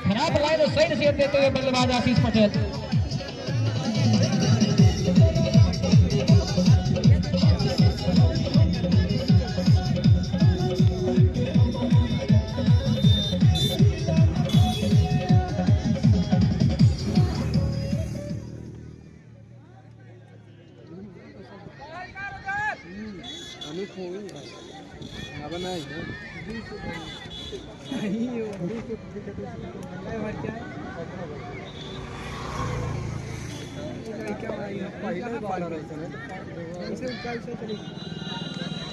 खराब लाइन और सही नसीहत देते हुए बल्लेबाज आशीष पटेल।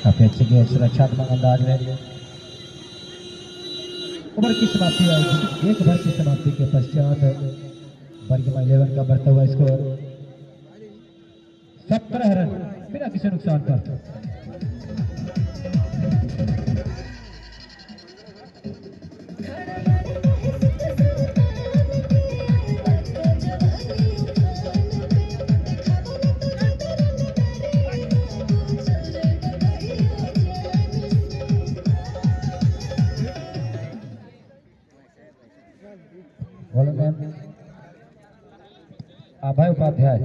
काफी अच्छे के सुरक्षात्मक अंदाज में ओवर की समाप्ति आएगी। एक ओवर की समाप्ति के पश्चात बर्गिमा 11 का बढ़ता हुआ स्कोर 17 रन बिना किसी नुकसान पर। अभय उपाध्याय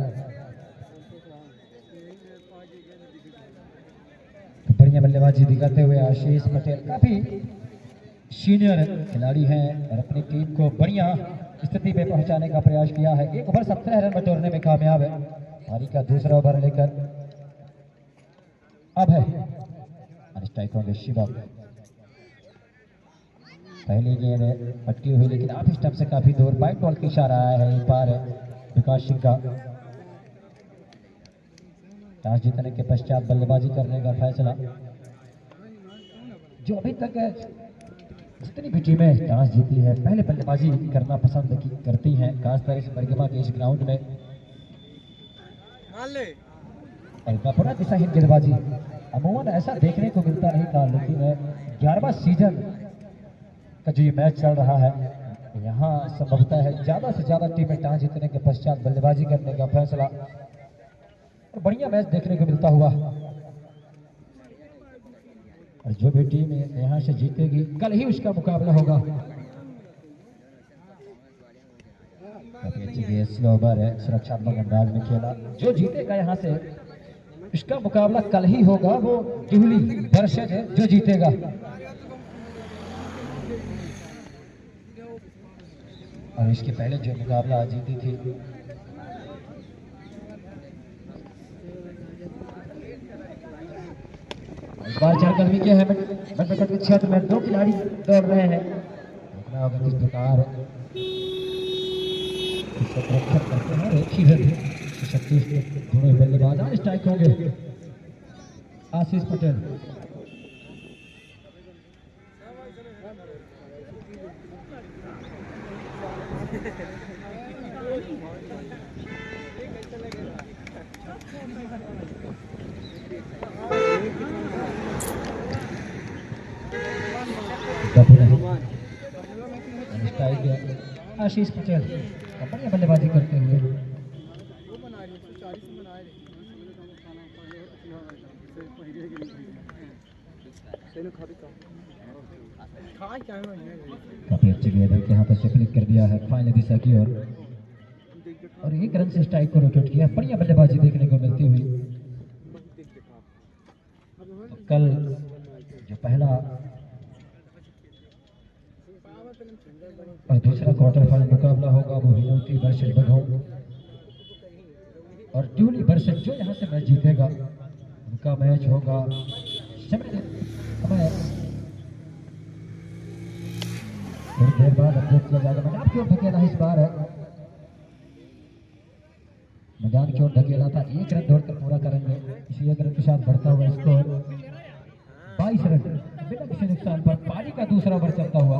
बढ़िया बल्लेबाजी दिखाते हुए आशीष पटेल काफी सीनियर खिलाड़ी हैं और अपनी टीम को बढ़िया स्थिति पे पहुंचाने का प्रयास किया है। एक ओवर 17 रन बटोरने में कामयाब है। पारी का दूसरा ओवर लेकर अभय स्ट्राइक होंगे शिवम। पहली गेंद अटकी हुई लेकिन आप स्टंप से काफी दूर। बाइट बॉल की इशारा आया है पार विकास सिंह का। टॉस जीतने के पश्चात बल्लेबाजी करने का फैसला। जो अभी तक जितनी भी टीमें टॉस जीती है पहले बल्लेबाजी करना पसंद करती हैं, खासकर इस बर्गिमा के इस ग्राउंड में। पूरा दिशाहीन गेंदबाजी अमूमन ऐसा देखने को मिलता नहीं था, लेकिन 11वां सीजन का जो ये मैच चल रहा है यहाँ संभवतः है ज्यादा से ज्यादा टीमें टॉस जीतने के पश्चात बल्लेबाजी करने का फैसला और बढ़िया मैच देखने को मिलता हुआ। और जो भी टीम यहाँ से जीतेगी कल ही उसका मुकाबला होगा। काफी अच्छी स्लो ओवर है, सुरक्षात्मक अंदाज में खेला। जो जीतेगा यहाँ से उसका मुकाबला कल ही होगा। वो दिहुली वर्षज है जो जीतेगा। और इसके पहले जो मुकाबला जीती थी इस बार 4 कदमी के है बैडमिंटन के क्षेत्र में 2 खिलाड़ी दौड़ रहे हैं। देखना होगा किस प्रकार रक्षक करते हैं। एक ही शक्ति दोनों बल्लेबाज आज स्ट्राइक होंगे आशीष पटेल। आशीष पटेल बढ़िया बल्लेबाजी करते हुए काफी अच्छी गेंद यहाँ पर से क्लिक कर दिया है फाइनल दिशा की ओर और 1 रन से स्ट्राइक को रोटेट किया। बढ़िया बल्लेबाजी देखने को मिलती हुई। तो कल जो पहला और दूसरा क्वार्टर फाइनल मुकाबला होगा वो हिनौती वर्सेस बघौ और ड्यूली वर्सेस जो यहाँ से मैच जीतेगा उनका मैच होगा थोड़ी देर बाद अपडेट किया जाएगा। मैदान की ओर धकेला इस बार है, मैदान की ओर धकेला था। 1 रन दौड़कर पूरा करेंगे। इसी 1 रन के साथ बढ़ता हुआ स्कोर 22 रन बिना किसी नुकसान पर। पारी का दूसरा ओवर चलता हुआ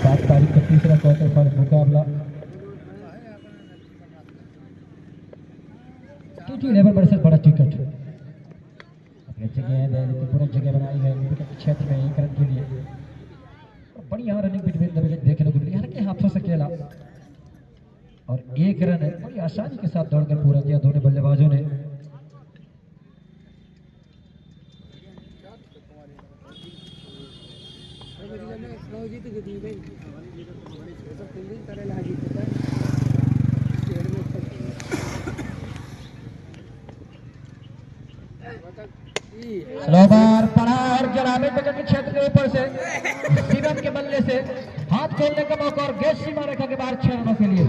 7 तारीख का तीसरा क्वार्टर फाइनल मुकाबला T11 वर्सेस बड़ा टिकट। जगह है पूरा जगह बनाई है क्षेत्र में 1 रन के लिए। बढ़िया रनिंग बिटवीन द विकेट देखने को मिली। हल्के हाथों से खेला और 1 रन बड़ी आसानी के साथ दौड़कर पूरा किया दोनों बल्लेबाजों ने। स्लो बार पड़ा और जराबे विकेट के क्षेत्र के ऊपर से शिवम के बल्ले से हाथ खोलने का मौका और गेट सीमा रेखा के बाहर 6 रनों के लिए।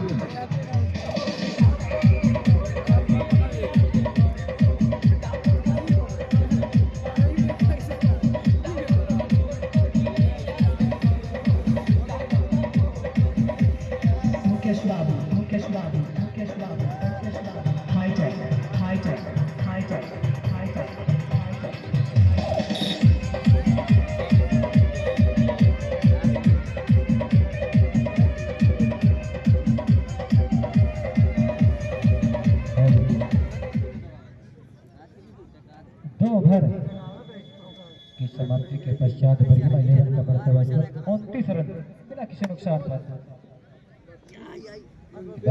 ओवर की समाप्ति के पश्चात बरियामा 11 का बढ़ता हुआ 29 रन बिना किसी नुकसान पर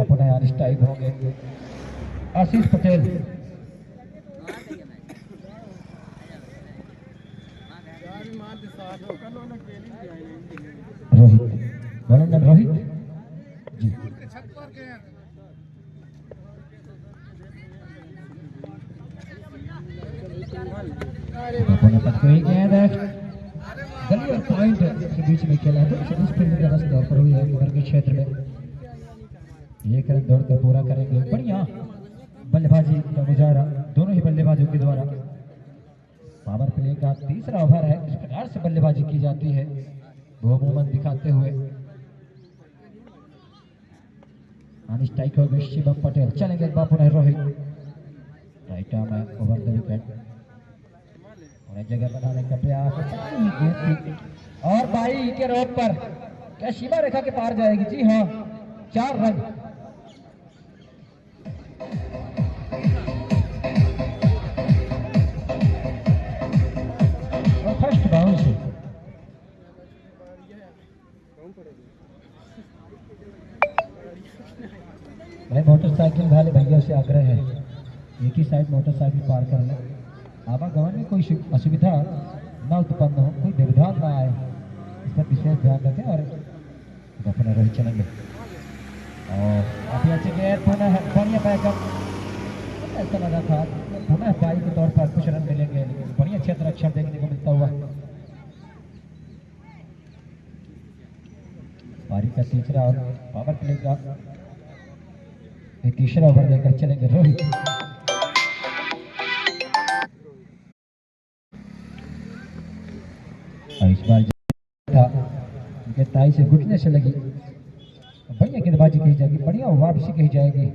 पुनः अनस्ट्राइक होंगे आशीष पटेल। रोहित बॉलर रोहित जी गली और पॉइंट के बीच में खेला तो दौड़ पर हुई है उधर के क्षेत्र में। एक रन दौड़ कर पूरा करेंगे। बढ़िया बल्लेबाजी का मुजाहरा दोनों ही बल्लेबाजों के द्वारा। पावर प्ले का तीसरा ओवर है। इस प्रकार से बल्लेबाजी की जाती है वो मूवमेंट दिखाते हुए। स्ट्राइक हो गए शिवम पटेल। चलेंगे बापू ने Rohit right arm over the wicket उन्हें जगह बनाने का प्रयास और बाई के रोड पर क्या सीमा रेखा के पार जाएगी? जी हाँ 4 रन। और फर्स्ट बाउंस मोटरसाइकिल वाले भैया से आग्रह है एक ही साइड मोटरसाइकिल पार कर ले। आवागमन में कोई असुविधा न उत्पन्न हो, कोई व्यवधान न आए, इस पर विशेष ध्यान रखें और अपने रोहित चलेंगे। और अभी अच्छे गए पुनः बढ़िया बैकअप ऐसा लगा था पुनः पाई के तौर पर कुछ रन मिलेंगे लेकिन बढ़िया क्षेत्र रक्षण देखने को मिलता हुआ। पारी का तीसरा और पावर प्ले का तीसरा ओवर लेकर चलेंगे रोहित। इस बार था ताई से घुटने से लगी बढ़िया गेंदबाजी कही जाएगी बढ़िया वापसी कही जाएगी।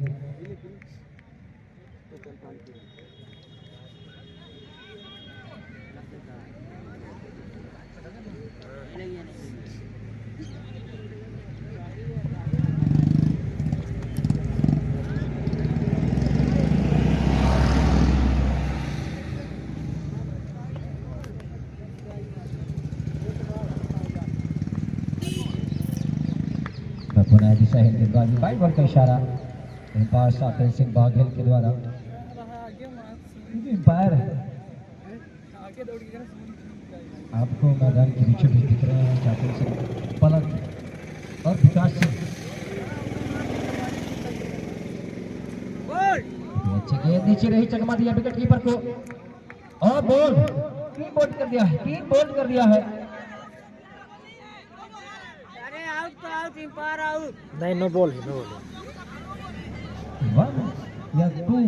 बाइट बॉल का इशारा एम्पायर सापेल सिंह बाघेल के द्वारा। एम्पायर आपको मैदान के बीचों बीच दिख रहे हैं सापेल सिंह पलक और विकास सिंह। अच्छी गेंद नीचे रही चकमा दिया विकेट कीपर को और बॉल 3 बॉल कर दिया है 3 बॉल कर दिया है। नहीं नो बॉल है नो बॉल या 2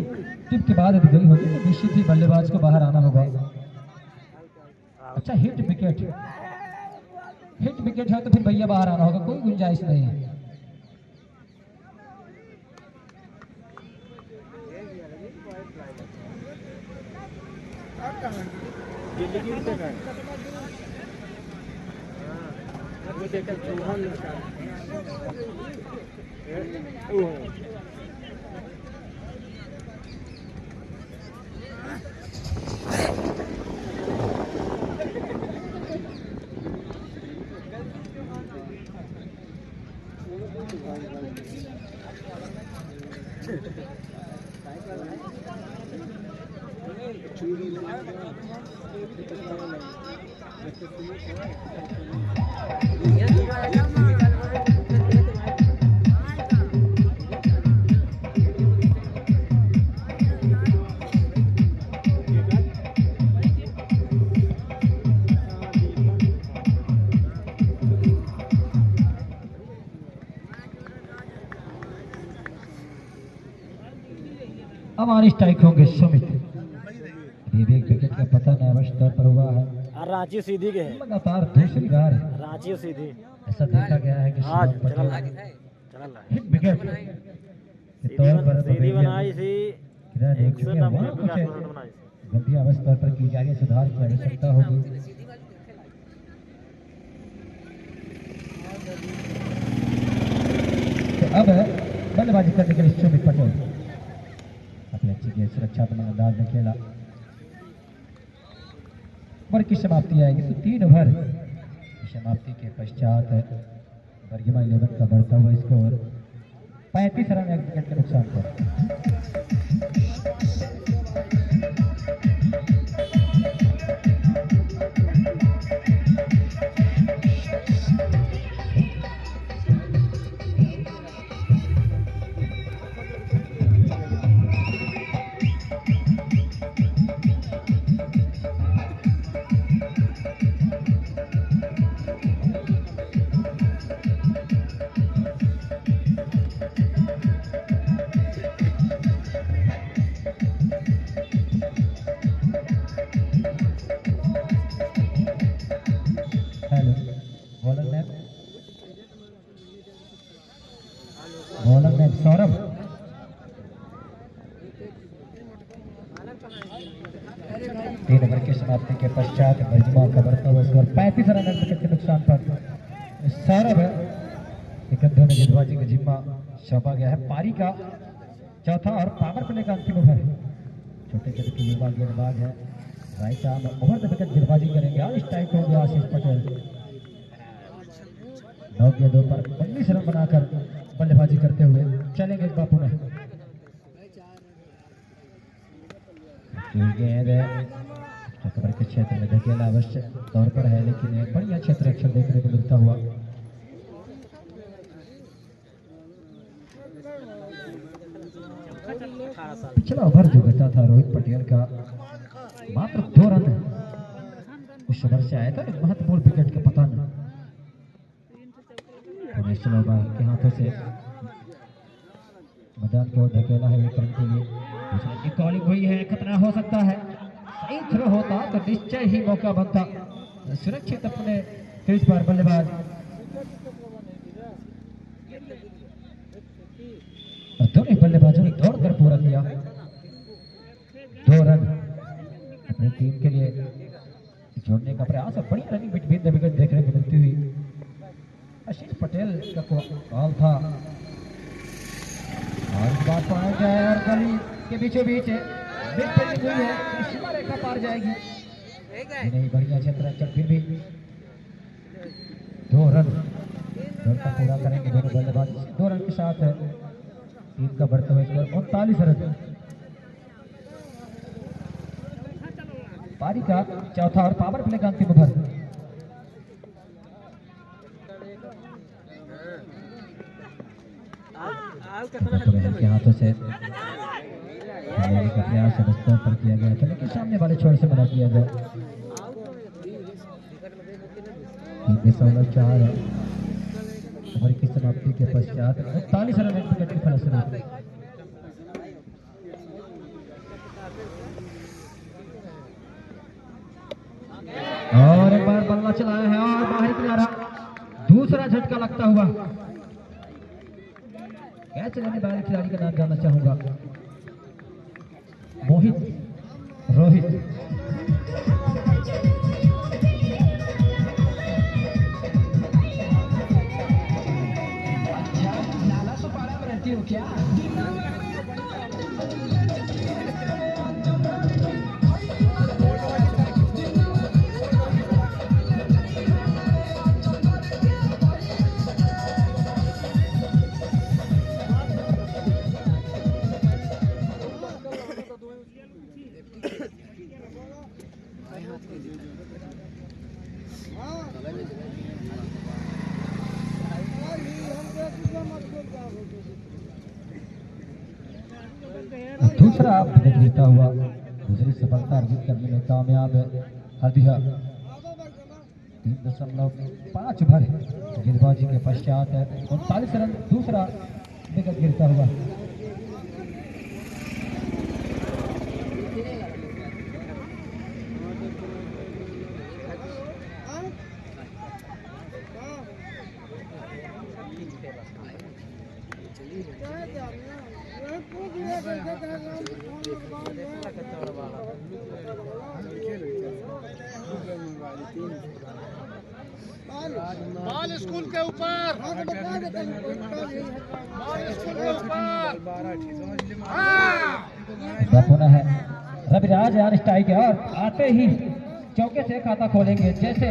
टिप के बाद यदि गई होगी तो निश्चित ही बल्लेबाज को बाहर आना होगा। अच्छा हिट विकेट है तो फिर भैया बाहर आना होगा, कोई गुंजाइश नहीं है। हमारे स्ट्राइक होंगे सुमित। ये भी एक विकेट का पतन अवश्य तौर पर हुआ है। रांची सीधी के है, लगातार दूसरी बार रांची सीधी। ऐसा देखा गया है कि आज शिवम चला पटेल हिट विकेट के तौर पर सीधी बनाई सी, किधर देख चुके हैं, वहाँ कुछ गलती अवश्य तौर पर की जा रही है, सुधार की आवश्यकता होगी। तो अब बल्लेबाजी करने के लिए सुमित पटेल अपनी अच्छी गेंद सुरक्षात्मक अंदाज में खेला। ओवर की समाप्ति आएगी तो 3 ओवर की समाप्ति के पश्चात बर्गिमा 11 का बढ़ता हुआ स्कोर 35 रन 1 विकेट के नुकसान पर। बॉलर में सौरभ तीन ओवर की समाप्ति के पश्चात बर्गिमा का बढ़ता हुआ स्कोर 35 रन 1 विकेट के नुकसान पर। सौरभ इकट्ठों में गेंदबाजी का जिम्मा सौंपा गया है। पारी का चौथा और पावर प्ले का अंतिम ओवर। छोटे कद के युवा गेंदबाज है, right arm over the wicket गेंदबाजी करेंगे। आज स्ट्राइक हो गया आशीष पटेल। 9 गेंदों पर 19 रन बनाकर बल्लेबाजी करते हुए चलेंगे बापू में। गेंद कवर के क्षेत्र में धकेला अवश्य तौर पर है, लेकिन एक बढ़िया क्षेत्र रक्षण देखने को मिलता हुआ। पिछला ओवर जो घटा था रोहित पटेल का मात्र 2 रन उस ओवर से आया था। एक महत्वपूर्ण विकेट का पतन के हाथों से मैदान की ओर धकेला है 1 रन के लिए। दूसरे की कॉलिंग हुई है, खतरा हो सकता है। सही थ्रो होता तो निश्चय ही मौका बनता। सुरक्षित अपने क्रीज पर बल्लेबाज और दोनों बल्लेबाजों ने दौड़कर पूरा किया। 2 रन अपनी टीम के लिए जोड़ने का प्रयास और बड़ी रनिंग बिटवीन द विकेट देखने को मिलती हुई। आशीष पटेल का कॉल था और इस बात पॉइंट है और गली के बीचों बीच बिग फील्डिंग हुई है, सीमा रेखा पार जाएगी। नहीं बढ़िया क्षेत्र रक्षण, फिर भी 2 रन दौड़कर पूरा करेंगे दोनों बल्लेबाज। 2 रन के साथ टीम का बढ़ता हुआ स्कोर 39 रन। पारी का चौथा और पावर प्ले का अंतिम ओवर। के हाथों से का प्रयास अवस्था पर किया गया था, लेकिन सामने वाले छोर से मना किया गया। 3.4 ओवर की समाप्ति के पश्चात 39 रन 1 विकेट के फलस्वरूप और एक बार बल्ला चलाया है और बाहरी किनारा। दूसरा झटका लगता हुआ। कैच लेने वाले खिलाड़ी का नाम जानना चाहूंगा। मोहित रोहित। लाला सुपारा में रहती हो क्या? दूसरा विकेट गिरता हुआ दूसरी सफलता अर्जित करने में कामयाब है हल्दिया। 3.5 ओवर गेंदबाजी के पश्चात 39 रन दूसरा विकेट गिरता हुआ। बॉल स्कूल के ऊपर, पुनः है रविराज यार स्ट्राइक और आते ही चौके से खाता खोलेंगे। जैसे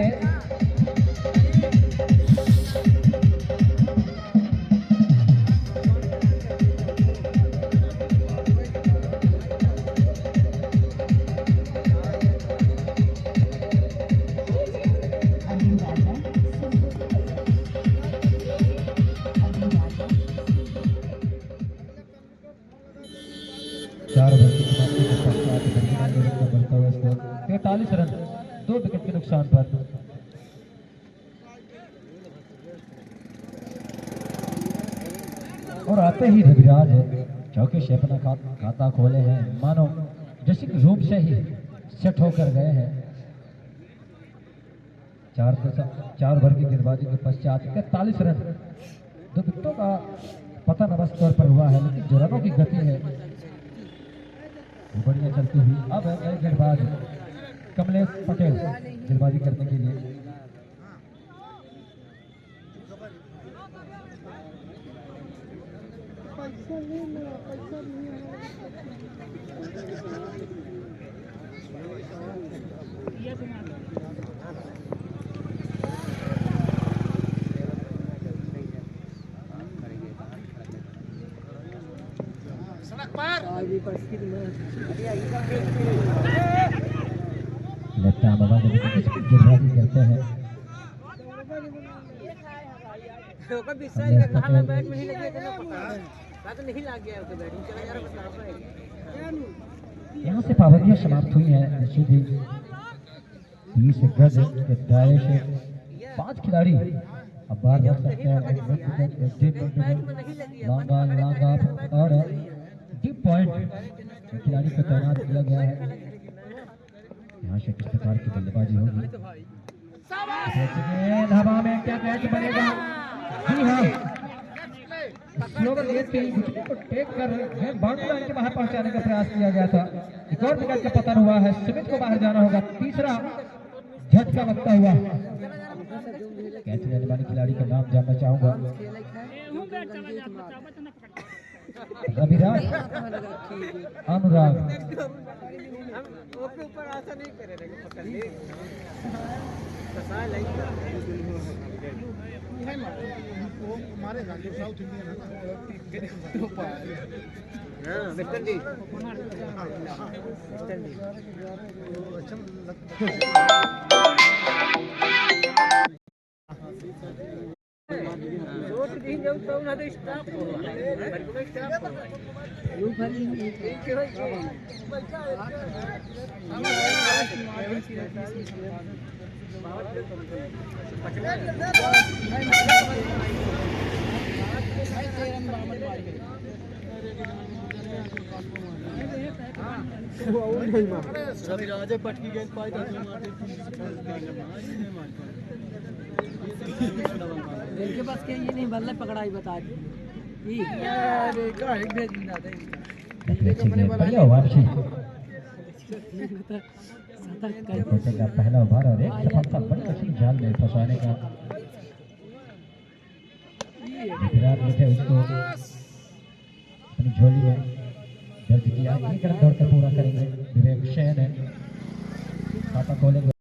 चार ओवर की समाप्ति के पश्चात 43 रन 2 विकेट के नुकसान पर। और आते ही रविराज चौके से अपना खाता खोले हैं, मानो ड्रेसिंग रूम से ही सेट होकर गए हैं। 4 ओवर की गेंदबाजी के पश्चात 41 रन 2 विकेटों का पतन अवश्य तौर पर हुआ है, लेकिन जो रनों की गति है बढ़िया चलती हुई। अब नए गेंदबाज कमलेश पटेल गेंदबाजी करने के लिए। सड़क पर लेफ्ट आर्म ओवर गेंदबाजी करते हैं। यहाँ से पाबंदियां समाप्त हुई हैं। सीधी 20 गज के दायरे से 5 खिलाड़ी अब बाहर जा सकते हैं। लॉन्ग ऑन लॉन्ग ऑफ और डीप पॉइंट खिलाड़ी को तैनात किया गया है। यहाँ से किस प्रकार की बल्लेबाजी होगी। हवा में क्या कैच बनेगा? जी हाँ, स्लोवर लेते ही घुटने को टेक कर बाउंड्री लाइन के बाहर पहुंचाने का प्रयास किया गया था। एक और विकेट का पतन हुआ है। सुमित को बाहर जाना होगा। तीसरा झटका लगता हुआ। कैच लेने वाले खिलाड़ी का नाम जानना चाहूंगा। रविराज अनुराग। हमारे साउथ राजे पटकी गेंद पाई इनके पास क्या ये नहीं बल्ले पकड़ाई बता दी बढ़िया वापसी का पहला ओवर और एक सफलता बड़ी कठिन जाल में फंसाने का विराट ने उसको अपनी झोली में दर्ज किया। एक रन दौड़कर पूरा करेंगे विवेक शैन है। खाता खोलेंगे।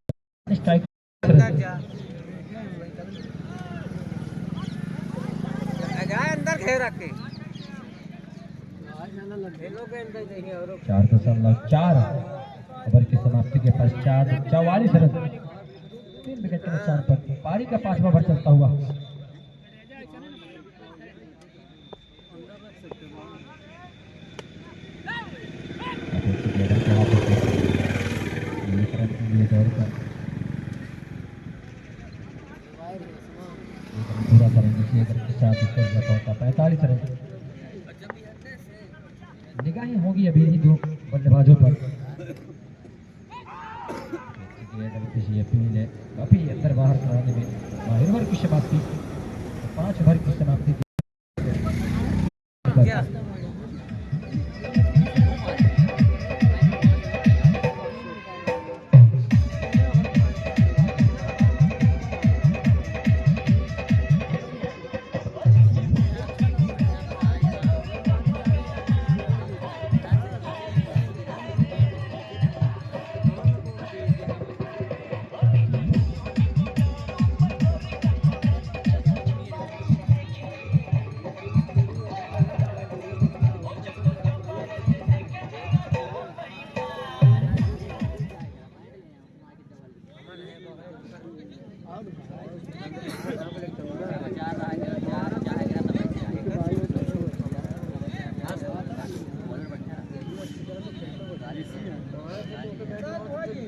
स्ट्राइक अंदर घेर रखे 4.4 ओवर की समाप्ति के पश्चात 44 रन 3 विकेट के नुकसान पर पारी का 5वां ओवर चलता हुआ। पूरा करेंगे 45 रन। निगाहें होगी अभी ही दो बल्लेबाजों पर। अपील है काफी अंदर बाहर कराने में माहिर ओवर की समाप्ति 5 ओवर की समाप्ति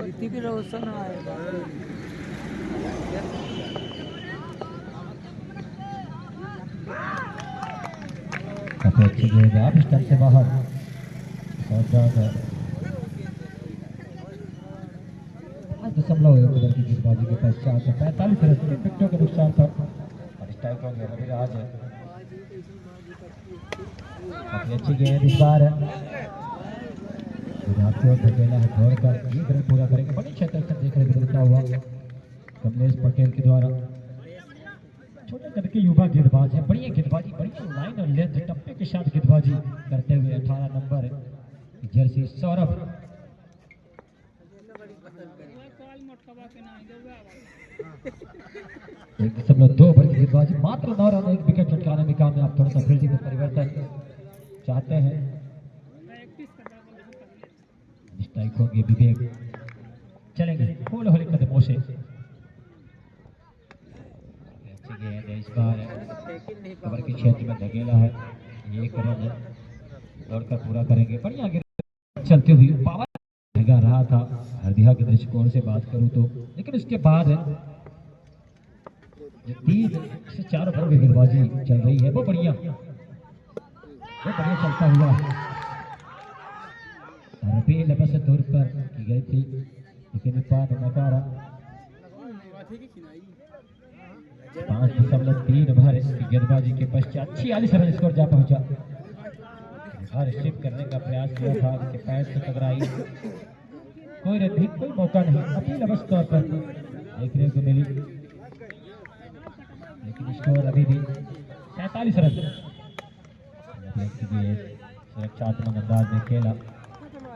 ऋतिक रोशन आएगा। काफी अच्छी गेंद आप स्टंप से बाहर और दशमलव 1 ओवर की गेंदबाजी के पश्चात 45 रन 3 विकेटों के नुकसान पर और स्ट्राइक होंगे रविराज। काफी अच्छी गेंद इस बार आपकी ओर धकेला है दौड़कर 1 रन पूरा करेंगे। बड़ी क्षेत्र से देखने को मिलता हुआ कमलेश पटेल के द्वारा। छोटे कद के युवा गेंदबाज है, बढ़िया गेंदबाजी, बढ़िया लाइन और लेंथ टप्पे के साथ गेंदबाजी करते हुए 18 नंबर जर्सी सौरभ। 1.2 ओवर की गेंदबाजी, मात्र 9 रन 1 विकेट चटकाने में कामयाब। थोड़ा सा फील्डिंग में परिवर्तन चाहते हैं, स्ट्राइक होगी विवेक, चलेंगे होले होले कदमों से। अच्छी गेंद है इस बार कवर के क्षेत्र में धकेला है, 1 रन दौड़कर पूरा करेंगे। बढ़िया गेंद चलती हुई पावर लगा रहा था हरदिया के दृष्टिकोण से बात करूं तो, लेकिन उसके बाद जो 3 से 4 ओवर की गेंदबाजी चल रही है वो बढ़िया चलता हुआ अपील बस तौर पर की गई थी, लेकिन नकारा। 5.3 ओवर की गेंदबाजी के पश्चात 46 रन स्कोर जा पहुंचा। हर स्ट्रिप करने का प्रयास किया था, उसके पैर से टकराई, कोई रन कोई मौका नहीं। अपील बस तौर पर देखने को मिली, लेकिन स्कोर अभी भी 47 रन। सुरक्षात्मक अंदाज में खेला,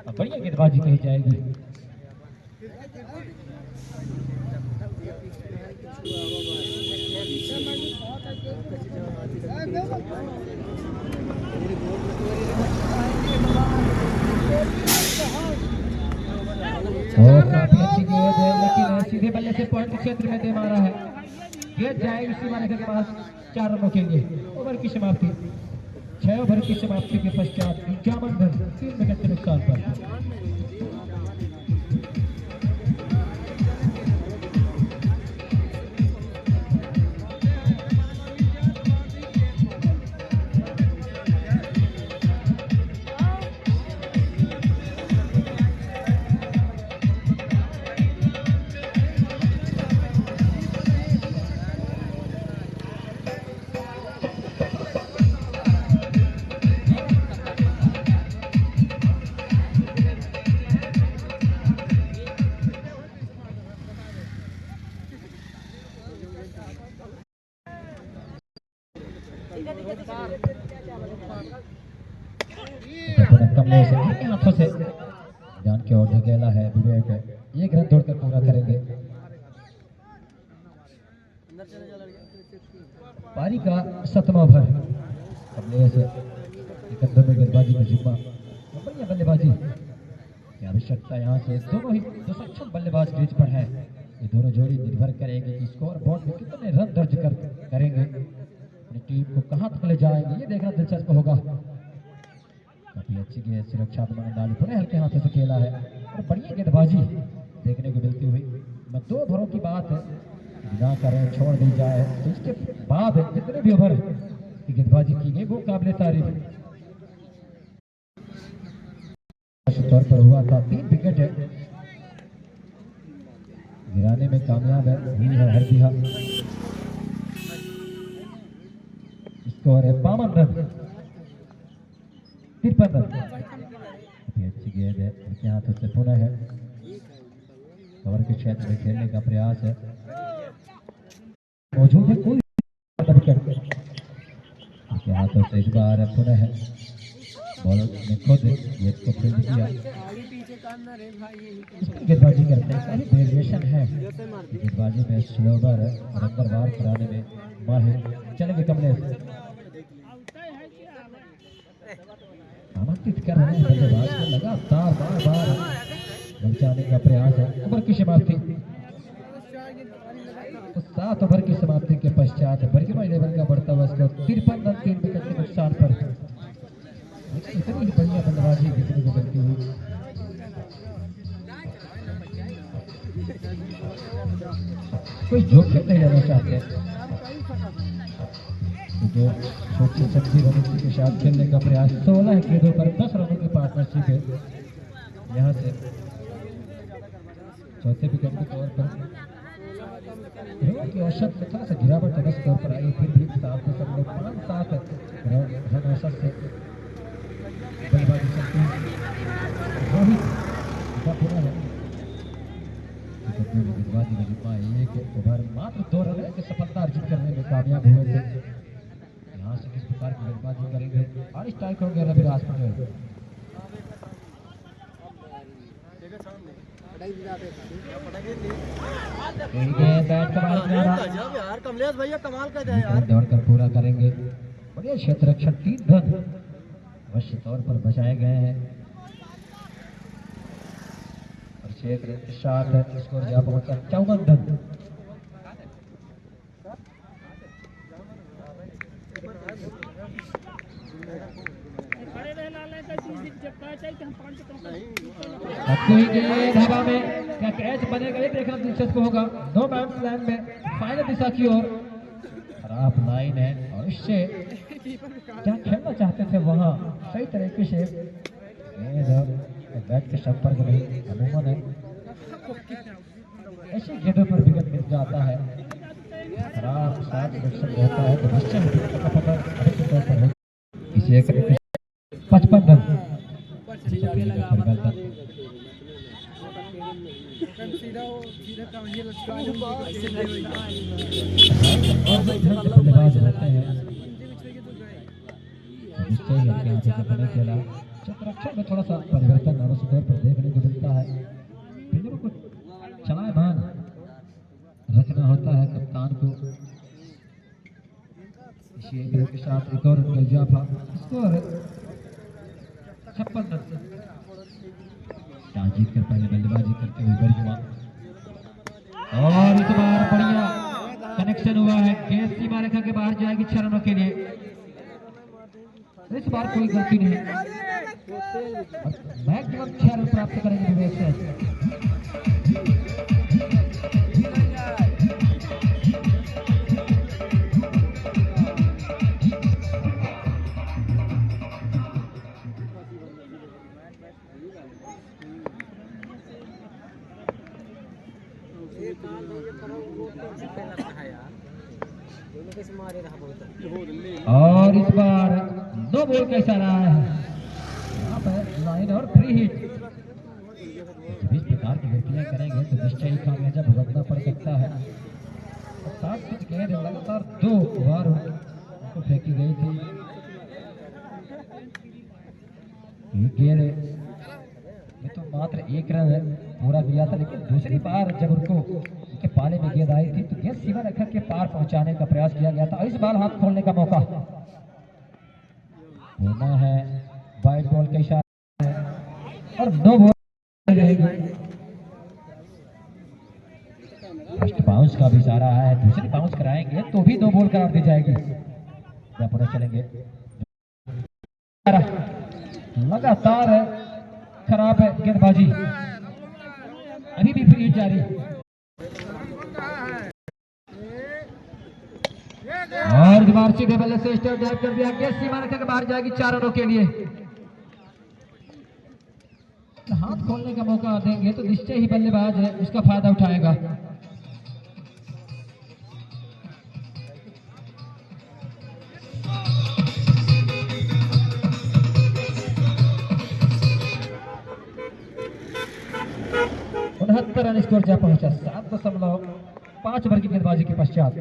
बढ़िया गेंदबाजी कही जाएगी। और काफी अच्छी गेंद है, लेकिन सीधे बल्ले से पॉइंट क्षेत्र में दे मारा है। गेंद जाएगी सीमा रेखा के पास 4 रनों के लिए। ओवर की समाप्ति 6 ओवर की समाप्ति के पश्चात 51 रन 3 विकेट के नुकसान पर। कमलेश हाथों से जान के और धकेला है विवेक, 1 रन दौड़कर पूरा करेंगे। पारी का 7वां ओवर। कमलेश 71 में गेंदबाजी का जिम्मा, बढ़िया बल्लेबाजी की आवश्यकता यहाँ से। दोनों ही दो सक्षम बल्लेबाज क्रीज पर हैं। ये दोनों जोड़ी निर्भर करेंगे कि स्कोर बोर्ड में कितने रन दर्ज करेंगे, अपनी टीम को कहां तक ले जाएंगे, ये देखना दिलचस्प होगा। काफी अच्छी गेंद सुरक्षा नाली पूरे हल्के हाथों से खेला है और बढ़िया गेंदबाजी देखने को मिलती हुई। मैं 2 ओवरों की बात बिना करें छोड़ दी जाए तो इसके बाद जितने भी ओवर की गेंदबाजी की गई वो काबिल तारीफ तौर पर हुआ था। 3 विकेट गिराने में कामयाब हुई है हरदिया। स्कोर है 52 रन, 53 रन। अच्छी गेंद है, उनके हाथों से पुनः है कवर के क्षेत्र में खेलने का प्रयास है, मौजूद है कोई विकेट उनके हाथों से। इस बार पुनः है बॉलर ने खुद गेंद को फील्ड किया, गेंदबाजी करते हैं काफी वेरिएशन है गेंदबाजी में, स्लोवर और अंदरवार कराने में माहिर। चलेंगे कमलेश, आमंत्रित कर रहे हैं बल्लेबाज को, लगातार बार बार बचाने का प्रयास है। ओवर की समाप्ति तो 7 ओवर की समाप्ति के पश्चात बर्गिमा 11 का बढ़ता हुआ स्कोर 53 रन 3 विकेट के नुकसान पर। इतनी बढ़िया बल्लेबाजी देखने को मिलती हुई। कोई जोखिम नहीं लेना चाहते तो छोटी शक्ति रणनीति के साथ खेलने का प्रयास। 16 गेंदों पर 10 रनों की पार्टनरशिप है। यहाँ से चौथे विकेट के तौर पर की औसत से थोड़ा सा गिरावट 10 तौर पर आई, फिर भी 7.5-7 रन औसत से बल्लेबाजी करते हैं। रोहित पूरा है गेंदबाजी में जितना 1 ओवर मात्र 2 रन की सफलता अर्जित करने में कामयाब हुए थे। यहाँ से किस प्रकार की गेंदबाजी करेंगे और स्ट्राइक होंगे रविराज पटेल। कमलेश भैया कमाल का है यार, दौड़कर पूरा करेंगे। बढ़िया क्षेत्र रक्षण 3 रन अवश्य तौर पर बचाए गए हैं और क्षेत्र के साथ स्कोर जा पहुंचा 54 रन। हवा में क्या कैच बनेगा ये देखना दिलचस्प होगा। नो मैंस लैंड में फाइनल दिशा की ओर खराब लाइन है और इससे क्या खेलना चाहते थे वहां सही तरीके से बैट के संपर्क नहीं। अमूमन है ऐसी गेंदों पर विकेट मिल जाता है, खराब साथ रहता है तो निश्चय किसी एक 55 रन बल्लेबाज रहते हैं। खेला क्षेत्र में थोड़ा सा परिवर्तन अवश्य तौर पर देखने को मिलता है। फील्डरों को चलायमान रखना होता है कप्तान को। इसी के साथ एक और इजाफा, स्कोर 56 रन। जीत कर पहले बल्लेबाजी करते हुए बर्गिमा और इस बार बढ़िया कनेक्शन हुआ है, गेंद सीमा रेखा के बाहर जाएगी 6 रनों के लिए। इस बार कोई गलती नहीं, मैक्सिमम 6 रन प्राप्त करेंगे विवेक से। और इस बार 2 बॉल का इशारा है, यहाँ पर लाइन और फ्री हिट। इस प्रकार की गलतियां करेंगे तो निश्चय ही खामियाजा भुगतना पड़ सकता है। 7 पिच गेंद लगातार 2 बार उनको फेंकी गई थी। गेंद में तो मात्र 1 रन पूरा दिया था, लेकिन दूसरी बार जब उनको के पाले में गेंद आई थी तो गेंद सीमा रेखा के पार पहुंचाने का प्रयास किया गया था। इस बार हाथ खोलने का मौका होना है, वाइड बॉल का इशारा है और 9 बॉल फर्स्ट बाउंस का भी इशारा है, दूसरी बाउंस कराएंगे तो भी 2 बॉल करार दी जाएगी। या पुनः चलेंगे, लगातार खराब है गेंदबाजी, अभी भी फ्री हिट जारी। और दीवार सीधे बल्ले से स्टेप ड्राइव कर दिया, गेंद सीमा रेखा के बाहर जाएगी 4 रनों के लिए। हाथ खोलने का मौका देंगे तो निश्चय ही बल्लेबाज है उसका फायदा उठाएगा। रन स्कोर जा पहुंचा 7.5 ओवर की गेंदबाजी के पश्चात।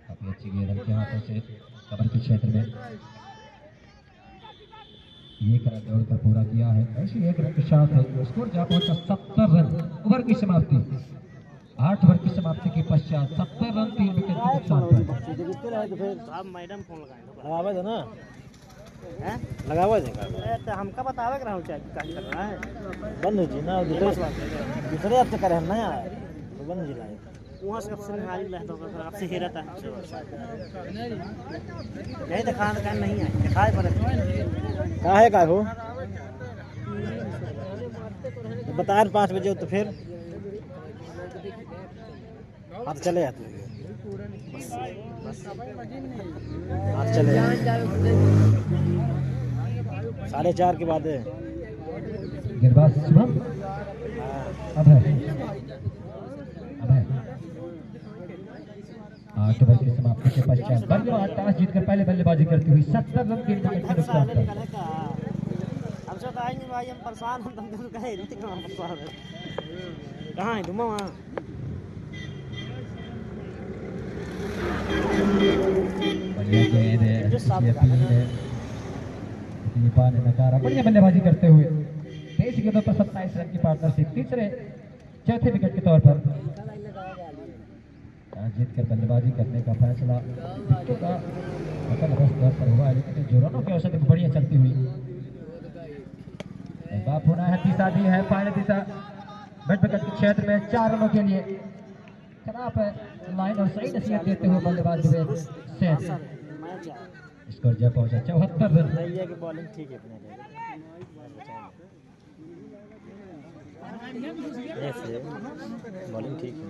काफी अच्छी गेंद के हाथों से कवर के क्षेत्र में एक रन दौड़कर पूरा किया है। ऐसी एक रन के साथ है स्कोर जा पहुंचा 70 रन। ओवर की समाप्ति 8 ओवर की समाप्ति के पश्चात 70 रन 3 विकेट के नुकसान पर। मैडम फोन लगावे थे ना, लगावा देगा हमका बतावे कर रहा करना है बंद जी ना, दूसरे आपसे करे हम ना यार, तो बंद जी लाए वहाँ से आपसे निहारी लेता होगा, आपसे ही रहता है नहीं दिखाना का नहीं है, दिखाए पर काहे का हो बता 5 बजे तो फिर आप चले जाते बस आप चले 4:30 के बाद गेंदबाज शुभम अब है 8 ओवर की समाप्ति के पश्चात बल्लेबाज टॉस जीतकर पहले बल्लेबाजी करती हुई 70 रन के विकेट के नुकसान पर। हमसे तो आई नहीं भाई, हम परेशान हम तुम कहे ऋतिक कहाँ है तुम वहाँ बढ़िया गेंद है, अपील है, ने नकारा। बढ़िया बल्लेबाजी करते हुए 23 गेंदों पर 27 रन की पार्टनरशिप तीसरे चौथे विकेट के तौर पर जीतकर बल्लेबाजी करने का फैसला का तौर पर हुआ है, लेकिन जो रनों की औसत बढ़िया चलती हुई बाप होना है। दिशा दी है फाइनल दिशा बैट विकेट के क्षेत्र में 4 रनों के लिए खराब है लाइन और सही नसीहत देते हुए बल्लेबाज स्कोर जा पहुंचा 74 रन। भैया की बॉलिंग ठीक है ऐसे बॉलिंग ठीक है।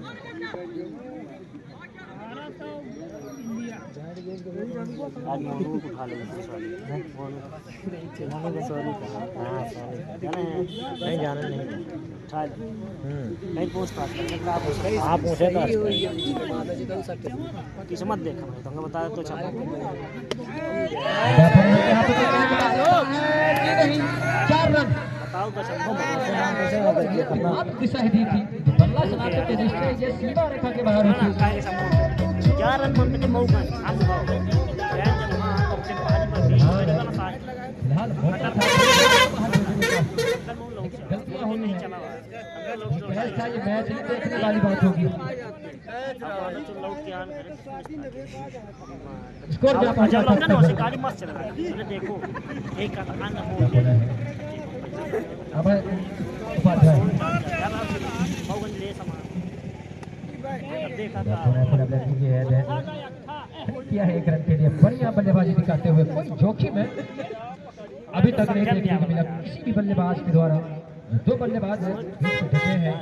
आज मोनू को उठा ले सॉरी नहीं जाने नहीं उठा नहीं पूछता आप पूछे किस्मत देखा मैं तुमको बता तो चलो 4 रन बताओ तो दिशा दी थी बल्ला चलाते थे निश्चय ये सीमा रेखा के बाहर होती। 4 रन बनते मौका आप दिखाओ फिलहाल गलतियां होनी है, ये मैच नहीं देखने वाली बात होगी। स्कोर जा पहुंचा देखो एक अब उपाध्याय किया है 1 रन के लिए बढ़िया बल्लेबाजी दिखाते हुए। कोई जोखिम है अभी तक नहीं देखने को मिला किसी भी बल्लेबाज के द्वारा। 2 बल्लेबाज हैं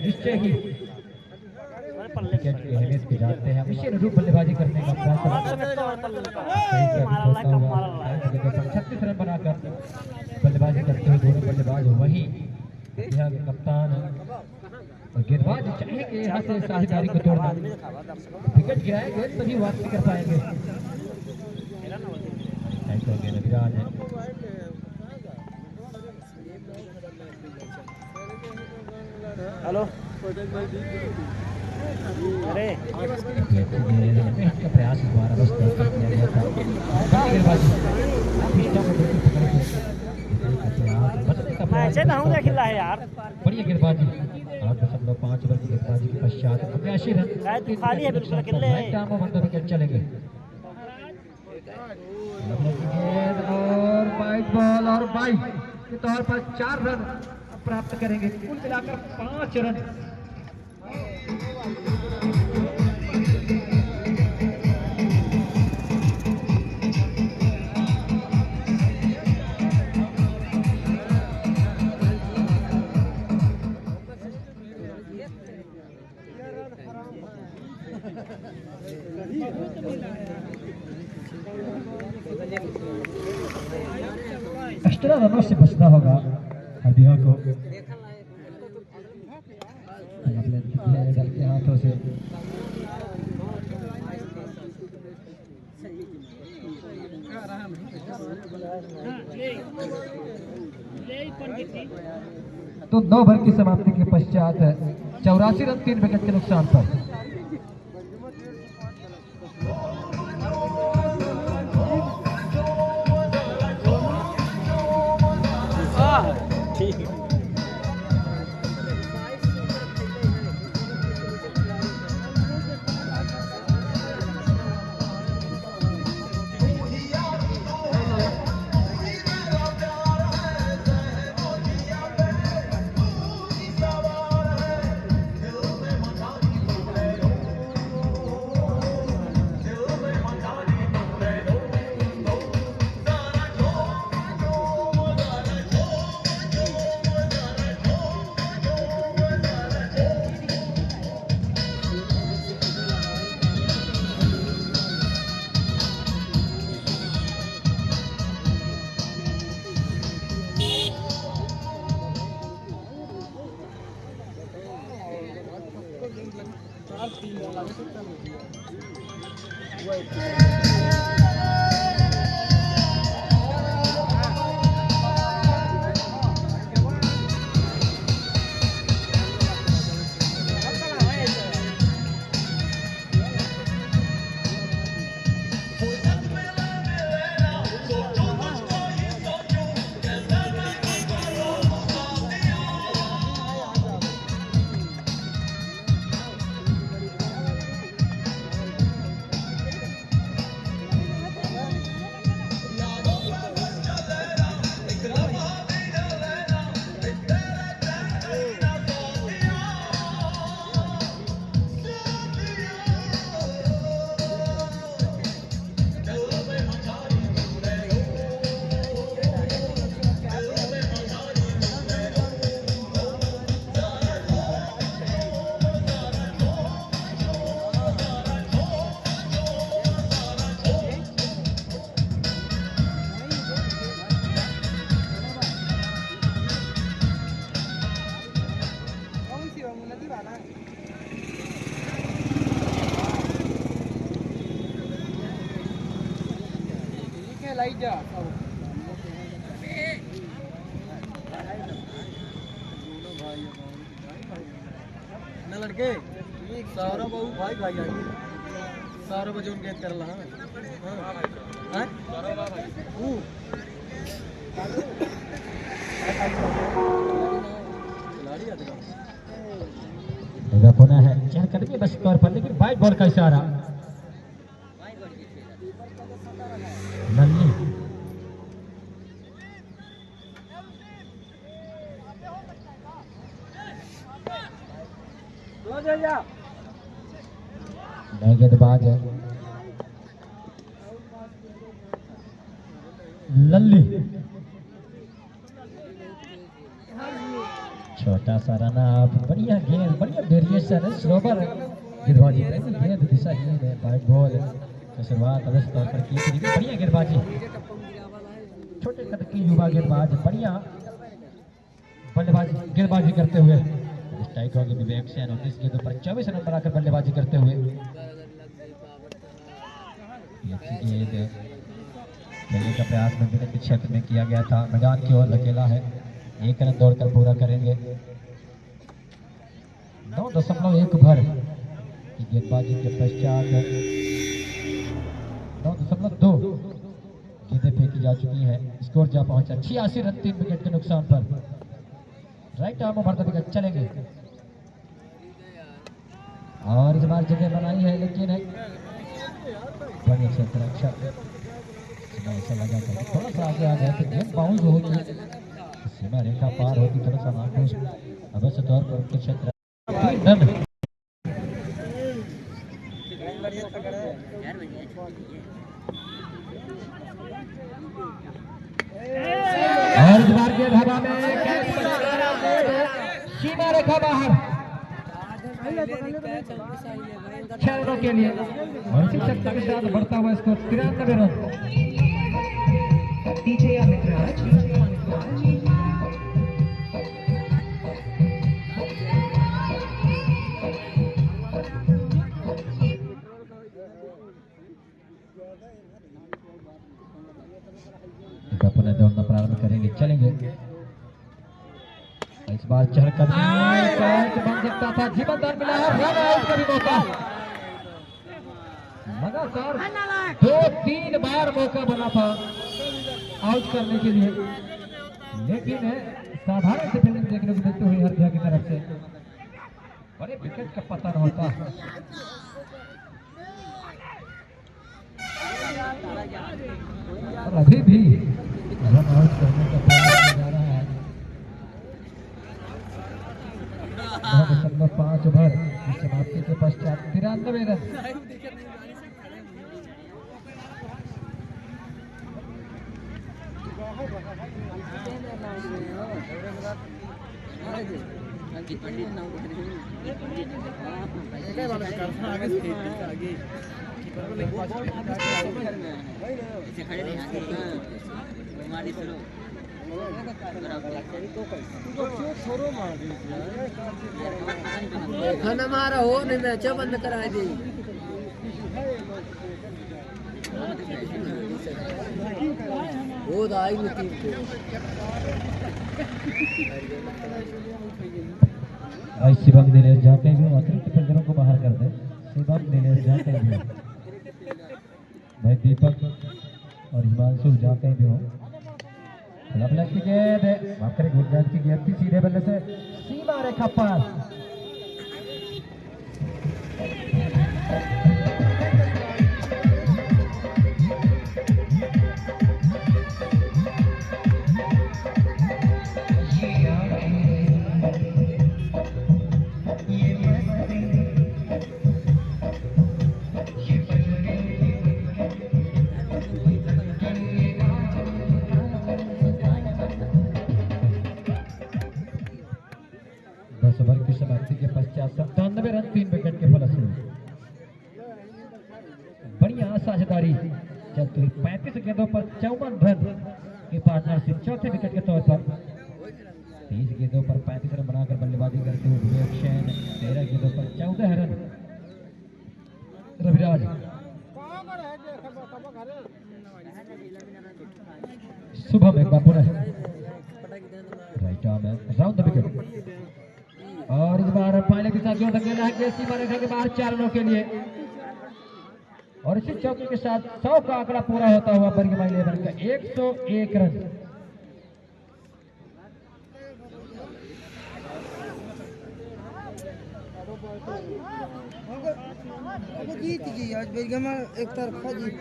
निश्चय ही विकेट की अहमियत को जानते हैं, इसी अनुरूप बल्लेबाजी करने का फैसला 36 रन बनाकर बल्लेबाजी करते हुए दोनों बल्लेबाज वही यहाँ के कप्तान और गेंदबाज चाहेंगे यहाँ से साझेदारी को तोड़ना, विकेट गिराएंगे तभी वापसी कर पाएंगे। विराज है हेलो अरे का प्रयास द्वारा बस किया गया था। खिला है यार बढ़िया गेंदबाजी 8.5 ओवर की गेंदबाजी के पश्चात 82 रन खाली है बिल्कुल अकेले विकेट चलेंगे। और वाइड बॉल और बाइक के तौर पर 4 रन प्राप्त करेंगे, कुल मिलाकर 5 रन एक्स्ट्रा रनों से बचना होगा हरदिया को दल के हाथों से। तो 9 ओवर की समाप्ति के पश्चात 84 रन 3 विकेट के नुकसान पर ठीक है। ना लड़के सारा बहु भाई भाई आई सारा बजे उनके कर ला हां खिलाड़ी है पुनः है चेहर करेंगे बस स्कोर पर, लेकिन वाइट बॉल का इशारा। नन्ही नए गेंदबाज है लल्ली, छोटा सा रन आप, बढ़िया गेंद, बढ़िया वेरिएशन है, स्लोवर गेंदबाजी, गेंद दिशाहीन है, वाइट बॉल की शुरुआत अवश्य तौर पर की थी, बढ़िया गेंदबाजी, छोटे कद की युवा गेंदबाज, बढ़िया बल्लेबाजी गेंदबाजी करते हुए स्ट्राइक होगी विवेक सेन, 19 गेंदों पर 24 रन बनाकर बल्लेबाजी करते हुए गेंद खेलने का प्रयास विकेट के क्षेत्र में किया गया था, मैदान की ओर धकेला है, 1 रन दौड़कर पूरा करेंगे। 9.1 ओवर की गेंदबाजी के पश्चात 9.2 गेंदें फेंकी जा चुकी हैं, स्कोर जा पहुंचा 86 रन 3 विकेट के नुकसान पर। Right arm over the wicket चलेंगे और इस बार जगह बनाई है, लेकिन बड़ी क्षेत्र अच्छा ऐसा लगा था थोड़ा सा आगे आ गया तो गेंद बाउंस होगी, सीमा रेखा पार होती, थोड़ा सा नाखुश अवश्य तौर पर उनके क्षेत्र और इस बार के हवा में सीमा रेखा बाहर 6 रनों के लिए और इसी क्षमता के साथ बढ़ता हुआ स्कोर 93 रन। अपना दौड़ना प्रारंभ करेंगे, चलेंगे। इस बार चढ़कर कैच बन सकता था, जीवनदान मिला है, रन आउट का भी मौका। लगातार 2-3 बार मौका बना था आउट करने के लिए, लेकिन साधारण से फील्डिंग देखने को मिलती हुई हरदिया की तरफ से बड़े विकेट का पता न होता। और अभी भी रन आउट करने का प्रयास किया जा रहा है। 9.5 ओवर की समाप्ति के पश्चात 93 रन। खाना मारा हो नहीं मैच बंद करा दी। वो आई नहीं भाई शिवम दिनेश जाते भी अतिरिक्त फील्डरों को बाहर कर दे। शिवम दिनेश जाते भी हो, भाई दीपक और हिमांशु जाते भी हो। लबलक की गेंद, माफ करें गुजरात की गेंद थी सीधे बल्ले से सीमा रेखा पार। ओवर की समाप्ति के पश्चात 97 रन 3 विकेट के फलस्व बढ़िया साझेदारी चलती हुई 35 गेंदों पर 54 रन की पार्टनरशिप चौथे विकेट के तौर पर 30 गेंदों पर 35 रन बनाकर बल्लेबाजी करते हुए विवेक शैन 13 गेंदों पर 14 रन। रविराज शुभम एक बार पुनः right arm round the wicket और इस बार पहले के साथ जोड़ धकेला है केसी मारेगा के बाहर 4 रनों के लिए और इसी चौके के साथ 100 का आंकड़ा पूरा होता हुआ बर्गिमा 11 का 101 रन। जीत गई आज बर्गिमा एक तरफा जीत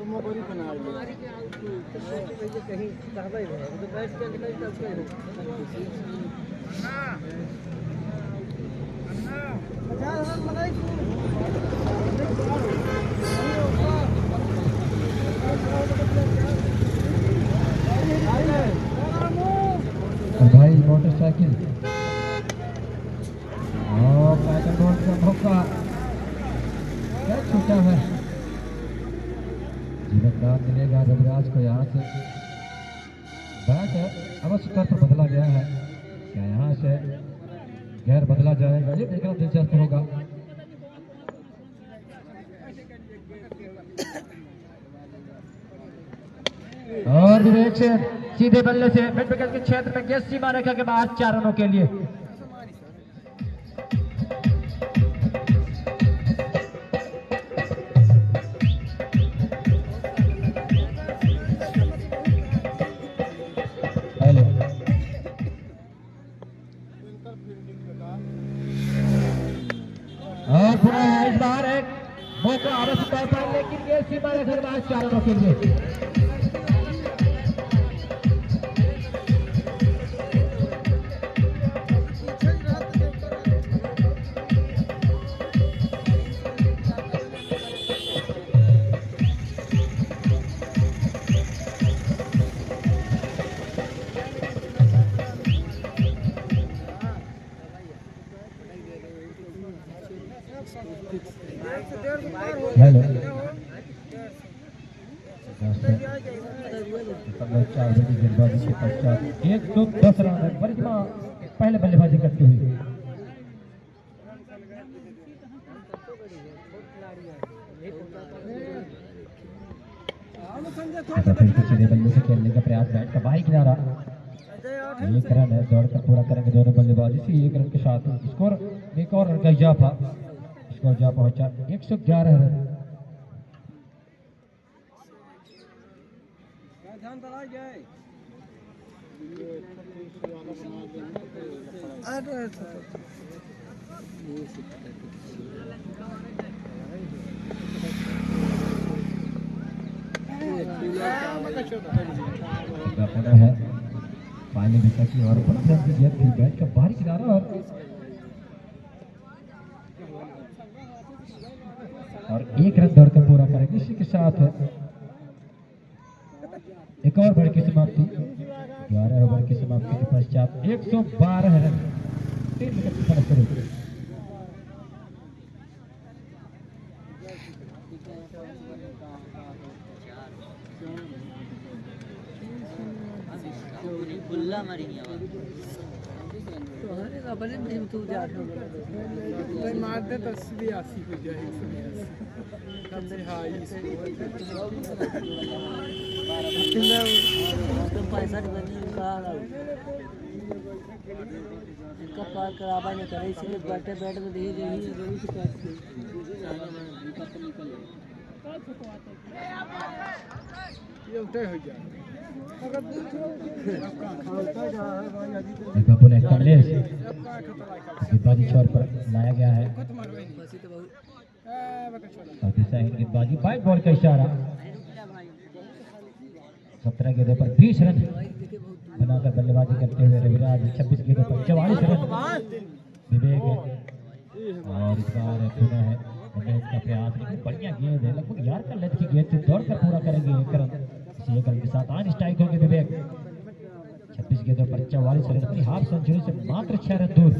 मोबाइल बना लिया कहीं चाहता ही है तो बैठ के निकल सकते हैं। भाई मोटरसाइकिल और पैटर्न बोर्ड का मौका क्या छूटा है। जीवनदान मिलेगा रविराज को। यहाँ से बैट अवश्य तौर पर बदला गया है, क्या यहाँ से गैर बदला जाएगा ये देखना दिलचस्प होगा। और विवेक से सीधे बल्ले से मिड विकेट के क्षेत्र में गेंद सीमा रेखा के बाहर 4 रनों के लिए। और पुनः इस बार एक मौका अवश्य तौर पर, लेकिन ये सीमा रेखा के बाहर 4 रनों के लिए। गेंदबाजी के पश्चात 110 रन है बरिश्मा पहले बल्लेबाजी करते हुए। फिर पिछले बल्ले से खेलने का प्रयास, बैट का बाहरी किनारा, एक रन है, दौड़कर पूरा करेंगे दोनों बल्लेबाज। इसी एक रन के साथ स्कोर एक और रन का इजाफा, स्कोर जा पहुंचा 111 रन। है फाइनल विकेट की और पुनः रन की गेंद थी, बैट का बाहरी किनारा और एक रन दौड़कर पूरा करेंगे। इसी के साथ एक और ओवर की समाप्ति, 11 ओवर की समाप्ति के पश्चात 112 रन, 3 विकेट की फर्क शुरू। मारते तो 80 को जाए पैसा इनका पार करावा नहीं करे, इसलिए बैठे बैठे तो धीरे गेंदबाजी छोर पर लाया गया है, गेंदबाजी वाइड बॉल का इशारा। 17 गेंदों पर 20 रन बनाकर बल्लेबाजी करते हुए रविराज, 26 गेंदों पर 44 रन। विवेक और इस बार पुनः है विवेक का प्रयास, लेकिन बढ़िया गेंद है, लगभग यार का लेंथ की गेंद से दौड़कर पूरा करेंगे एक रन। इसी एक रन के साथ आज स्ट्राइक होंगे विवेक। 26 गेंदों पर 44 रन, अपनी हाफ सेंचुरी से मात्र 6 रन दूर।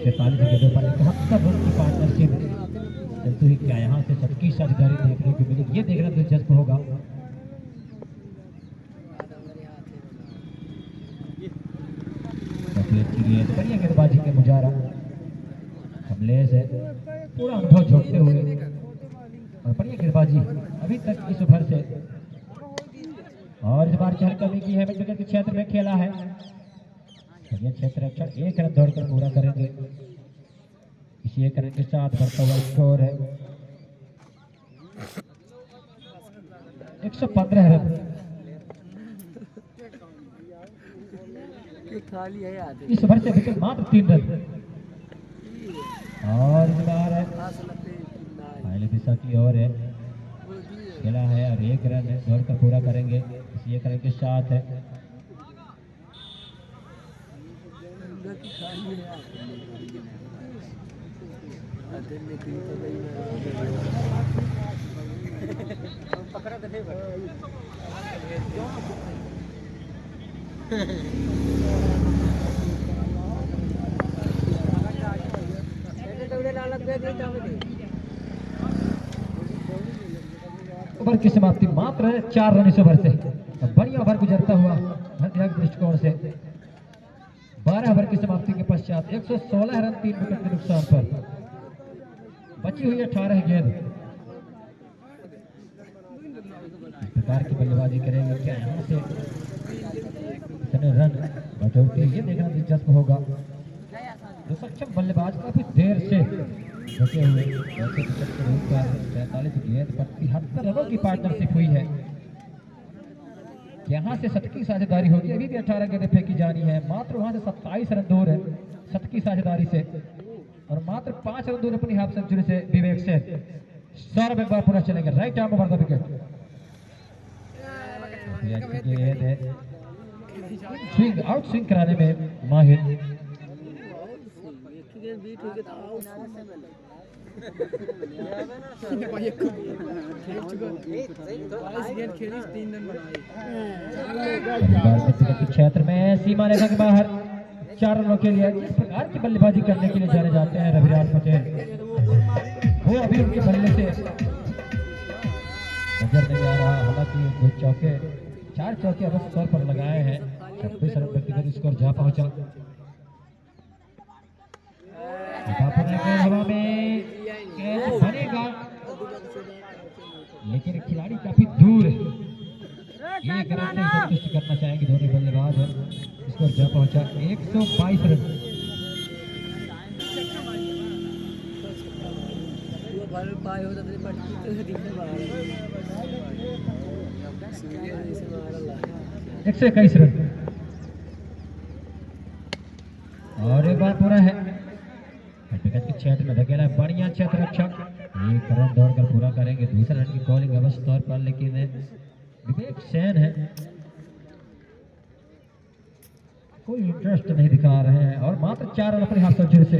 43 गेंदों पर 71 रन की पार्टनरशिप चलती हुई, क्या यहाँ से सबकी साझेदारी देखने को मिलेगी, ये देखना दिलचस्प होगा। काफी अच्छी गेंद, बढ़िया गेंदबाजी के मुजारा कमलेश है, पूरा अनुभव झोंकते हुए और बढ़िया गेंदबाजी अभी तक इस ओवर से। और इस बार चहल कमी की है, मिड विकेट के क्षेत्र में खेला है, बढ़िया क्षेत्र रक्षण, 1 रन दौड़कर पूरा करेंगे। इसी एक रन के साथ बढ़ता हुआ स्कोर है 115 रन। इस ओवर से विकेट मात्र 3 रन। और इस बार है पहले दिशा की ओर है, खेला है और 1 रन दौड़कर पूरा करेंगे। इसी एक रन के साथ है ओवर की समाप्ति मात्र 4 रन इस ओवर से। बढ़िया ओवर गुजरता हुआ दृष्टिकोण से 12 ओवर की समाप्ति के पश्चात 116 रन, 3 विकेट के नुकसान पर बची हुई 18 गेंद। इस प्रकार की बल्लेबाजी करेंगे, क्या यहाँ से इतने रन बटोरते, ये देखना दिलचस्प होगा। जो सक्षम बल्लेबाज काफी देर से रुके हुए 43 गेंद पर 73 रनों की पार्टनरशिप हुई है। यहाँ से शतकी साझेदारी होगी, अभी भी 18 गेंदें फेंकी जानी है, मात्र वहां से 27 रन दूर है शतकी साझेदारी से और मात्र 5 रन दूर अपनी हाफ सेंचुरी से विवेक से। सौरभ एक बार पूरा चलेंगे, right arm over the wicket. Swing out swing कराने में माहिर, क्षेत्र में सीमा रेखा के बाहर 4 रनों के लिए इस प्रकार की बल्लेबाजी करने के लिए जाने जाते हैं रविराज पटेल। वो अभी उनके बल्ले से नजर नहीं आ रहा। हालांकि 4 चौके अवश्य तौर पर लगाए हैं। 26 रन व्यक्तिगत स्कोर जा पहुंचा। हवा में कैच बनेगा, लेकिन खिलाड़ी काफी दूर है। एक रन से संतुष्ट करना चाहेंगे दोनों बल्लेबाज। स्कोर जा पहुंचा 122 रन। एक सौ 21 रन और एक बार पूरा है। विकेट के क्षेत्र में धकेला बढ़िया क्षेत्र रक्षक। एक रन दौड़कर पूरा करेंगे। दूसरे रन की कॉलिंग अवश्य तौर पर, लेकिन विवेक सेन है, कोई इंटरेस्ट नहीं दिखा रहे हैं और मात्र 4 रन अपने हाथ सर्जरी से।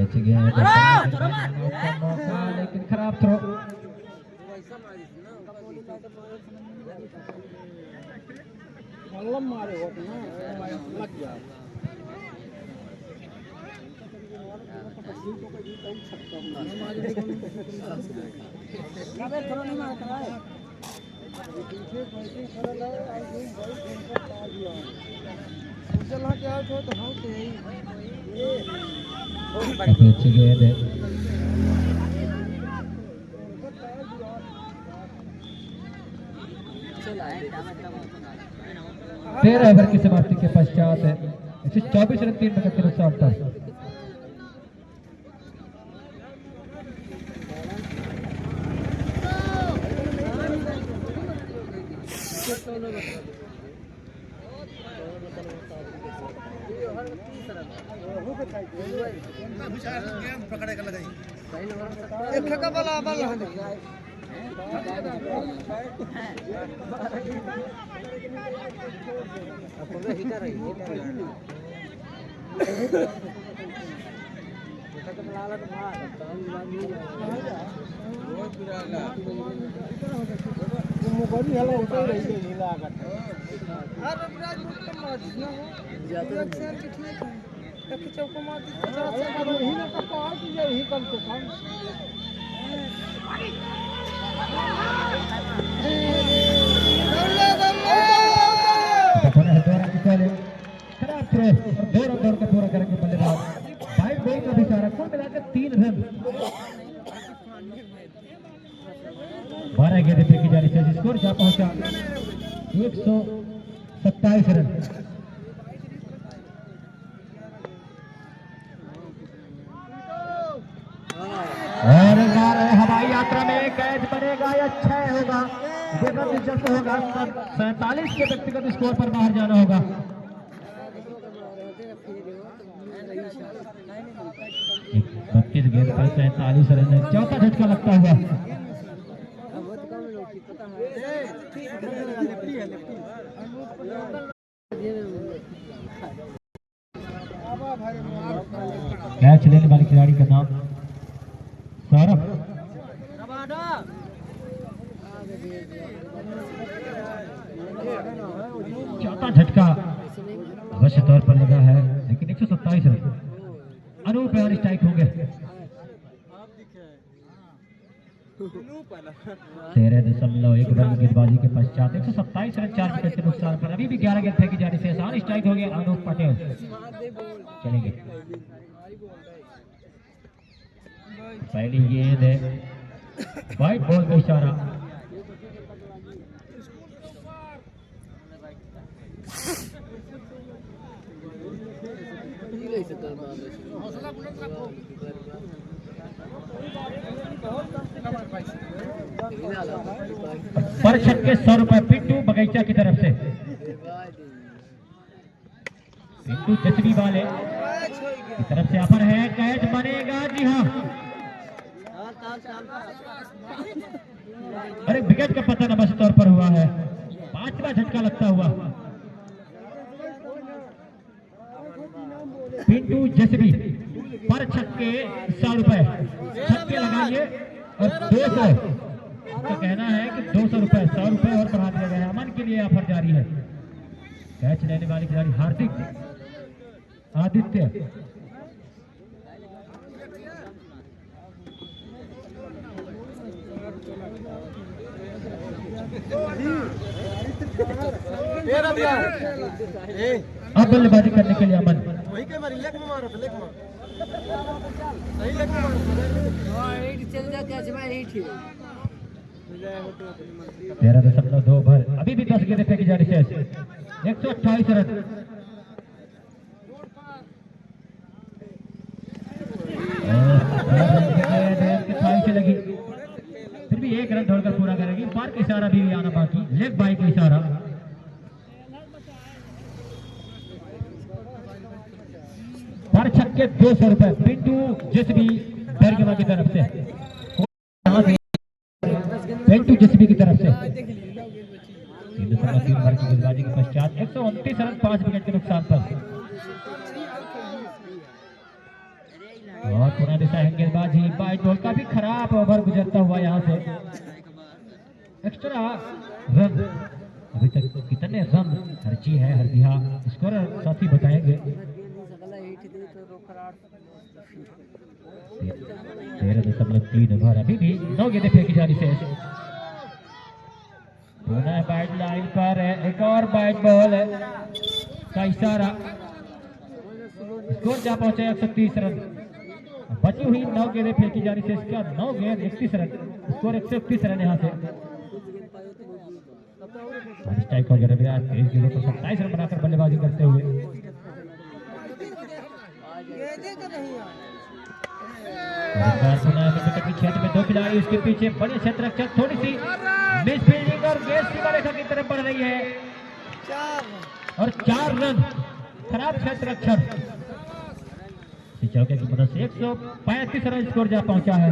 अच्छी गेंद, लेकिन खराब थ्रो। मारे होते ना लग गया। अच्छी गेंद है। 13 ओवर की समाप्ति के पश्चात 124 रन 3 विकेट के नुकसान पर। खराब थ्रो और 2 रन दौड़ कर पूरा करेंगे बल्लेबाज। 22 बॉल का भिसारा, कुल मिलाकर 3 रन। 12 गेंदें फेंकी जा रही है। स्कोर जा पहुंचा 127 रन। और हवाई यात्रा में कैच बनेगा या 6 होगा, देखना दिलचस्प होगा। 47 के व्यक्तिगत स्कोर पर बाहर जाना होगा। 32 गेंद पर 47 रन। चौथा झटका लगता हुआ। कैच लेने वाले खिलाड़ी का नाम सौरभ। चौथा झटका अवश्य तौर पर लगा है, लेकिन 127 रन। अनूप और स्ट्राइक होंगे। 13.1 रन गेंदबाजी के पश्चात 127 रन 4 विकेट के नुकसान पर। अभी भी 11 गेंद फेंकी जा रही है। आसान स्ट्राइक हो गया। अनूप पटेल चलेंगे। पहली गेंद है, वाइट बॉल का इशारा। पर छक्के 100 रुपए पिंटू बगीचा की तरफ से। पिंटू जसवी वाले की तरफ से अपर है, कैच बनेगा। जी हाँ, अरे विकेट का पतन अवश्य तौर पर हुआ है। 5वां झटका लगता हुआ। पिंटू जसवी पर छक्के 100 रुपए। छक्के लगाइए और 200 का कहना है कि 200 रुपए 100 रुपए और बढ़ा दिया गया है। अमन के लिए ऑफर जारी है। कैच लेने वाले खिलाड़ी हार्दिक आदित्य अब बल्लेबाजी करने के लिए अमन। वही के मारी लेग में मारा था, लेग में सही लेग में मारा। 13.2 ओवर, अभी भी 10 गेंदें फेंकी जा रही है। 128 रन। से लगी, फिर भी 1 रन दौड़कर पूरा करेगी। पार का इशारा भी आना बाकी, लेग बाई का इशारा। पर छक्के 200 रुपए पिंटू जिसबी दरगमा की तरफ से, पिंटू जिसबी की तरफ से। 3 ओवर की गेंदबाजी के पश्चात 129 रन 5 विकेट के नुकसान पर। और पुनः दिशा है गेंदबाजी, बाइट बॉल काफी खराब ओवर गुजरता हुआ यहाँ से। एक्स्ट्रा रन, अभी तक कितने रन खर्ची है हरदिहा, स्कोर साथी बताएंगे। 13.3 ओवर, अभी भी 9 गेंदें फेंकी जा रही है। पुनः बैट लाइन पर है, एक और बैट बॉल का इशारा। स्कोर जा पहुंचे 130 रन। बची हुई 9 गेंदें फेंकी जा रही है। इसका 9 गेंद 31 रन, स्कोर 131 रन यहाँ से। स्ट्राइक वगैरह भी आज 23 गेंदों पर 27 रन बनाकर बल्लेबाजी करते हुए। क्षेत्र में 2 खिलाड़ी, उसके पीछे बड़े क्षेत्र रक्षक, थोड़ी सी मिस फील्डिंग और गेंद सीमा रेखा की तरफ बढ़ रही है और 4 रन। खराब क्षेत्र रक्षक चौके की मदद से 135 रन स्कोर जा पहुंचा है।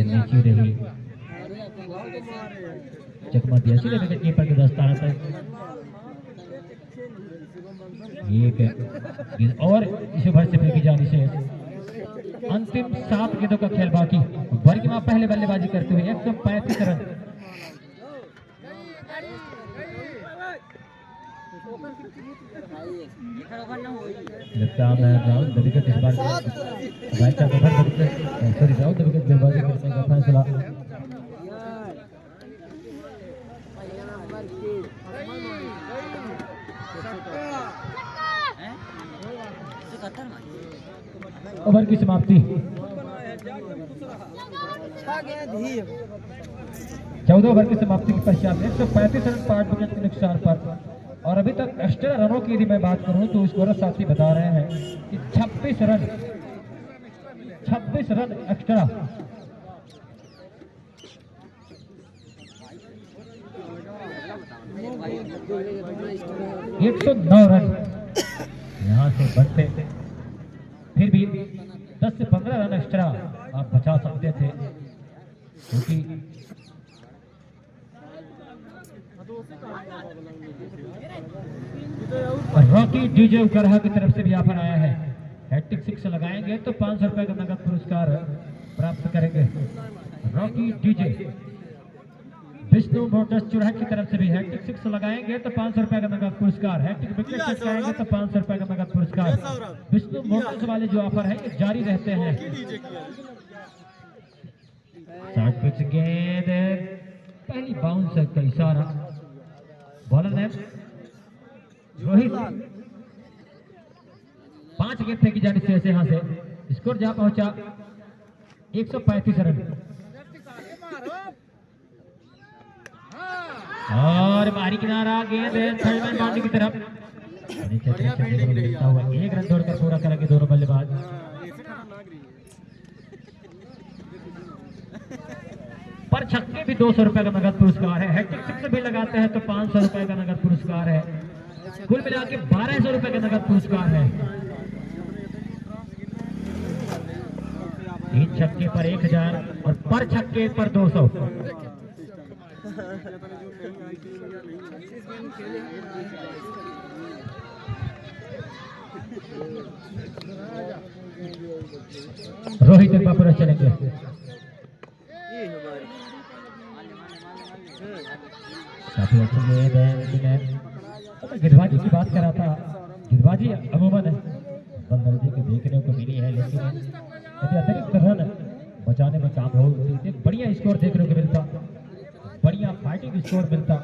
नीचे रही चकमा दिया सीधे विकेट कीपर के दस्ताना तक। एक और इस ओवर से फेंकी जाने से अंतिम 7 गेंदों का खेल बाकी। वर्गीमा पहले बल्लेबाजी करते हुए 135 रन। राउंड द विकेट इस बार राउंड द विकेट बल्लेबाजी करने का फैसला। ओवर की समाप्ति 14 ओवर की समाप्ति के पश्चात 135 रन 5 विकेट के नुकसान पर। और अभी तक एक्स्ट्रा रनों की यदि मैं बात करूं तो स्कोरर साथी बता रहे हैं कि 26 रन एक्स्ट्रा। एक 109 रन यहाँ से बनते, फिर भी 10 से 15 रन एक्स्ट्रा आप बचा सकते थे, क्योंकि रॉकी डीजे उकरहा की तरफ से भी ऑफर आया है। हैट्रिक 6 लगाएंगे तो 500 रुपए का नगद पुरस्कार प्राप्त करेंगे। Rocky DJ Vishnu Motors Churah की तरफ से भी हैट्रिक 6 लगाएंगे तो 500 रुपए का नगद पुरस्कार। हैट्रिक विकेट लगाएंगे तो 500 रुपए का नगद पुरस्कार। विष्णु मोटर्स वाले जो ऑफर है ये जारी रहते हैं। 60 पिच गेंद, पहली बाउंस का इशारा। बॉलर ने रोहित 5 गेंद फेंकी जाने से ऐसे यहाँ से स्कोर जा पहुंचा 135 रन। और बाहरी किनारा गेंद थर्ड मैन बाउंड्री की तरफ। 1 रन दौड़कर पूरा करेंगे दोनों बल्लेबाज। पर छक्के भी 200 रुपए का नगद पुरस्कार है। हैट्रिक 6 भी लगाते हैं तो 500 रुपए का नगद पुरस्कार है। कुल मिला के 1200 रुपए का नगद पुरस्कार है। 3 छक्के पर 1000 और पर छक्के पर 200। रोहित बापुरा चलेंगे। काफी अच्छी गेंद है, लेकिन गेंदबाजी की बात कर रहा था। गेंदबाजी अमूमन बंदरजी के देखने को मिली है, लेकिन यदि अतिरिक्त रन बचाने में काम हो तो एक बढ़िया स्कोर देखने को मिलता, बढ़िया फाइटिंग स्कोर मिलता।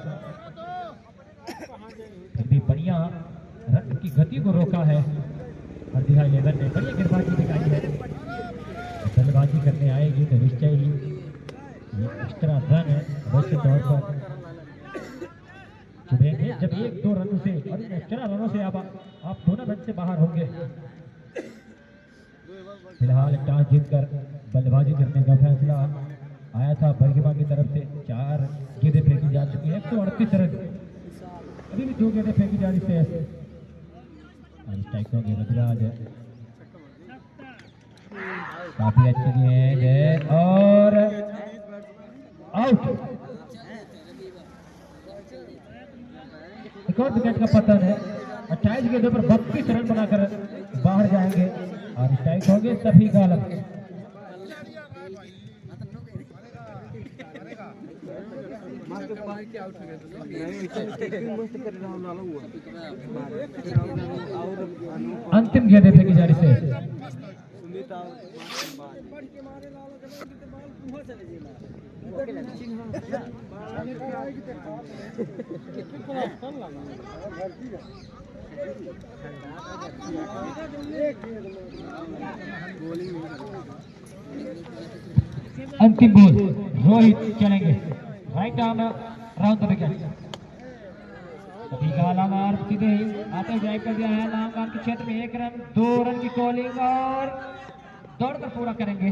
फिर भी बढ़िया रन की गति को रोका है हरदिया 11 ने, बढ़िया गेंदबाजी दिखाई है। बल्लेबाजी करने आएगी तो निश्चय ही ये एक्स्ट्रा रन अवश्य तौर पर चुभेंगे। जब 1-2 रनों से और इन एक्स्ट्रा रनों से आप टूर्नामेंट से बाहर होंगे। फिलहाल टॉस जीतकर बल्लेबाजी करने का फैसला आया था बर्गिमा की तरफ से। 4 गेंदें फेंकी जा चुकी है, 138 रन। अभी भी 2 गेंदें फेंकी जा रही है। स्ट्राइक होंगे बजराज, काफी अच्छी गेंद है और आउट। एक और विकेट का पतन है। 28 गेंदों पर 32 रन बनाकर बाहर जाएंगे और स्ट्राइक होंगे सभी गालम। अंतिम गेंदें फेंकी जा रही है। अंतिम बॉल रोहित चलेंगे, right arm round the wicket. अभी गाला मार सीधे ही आते ड्राइव कर दिया है नामगान के क्षेत्र में। 1 रन, 2 रन की कॉलिंग और दौड़कर पूरा करेंगे।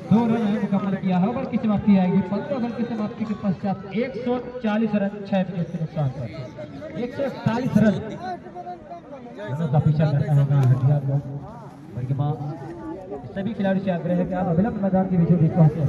2 रन है मुकम्मल किया। ओवर की समाप्ति आएगी 15 ओवर की समाप्ति के पश्चात 140 रन 6 विकेट के नुकसान पर 140 रन का पीछा करना होगा हटिया को। सभी खिलाड़ी से आग्रह है कि आप अभिलंब मैदान के बीचों बीच पहुंचे।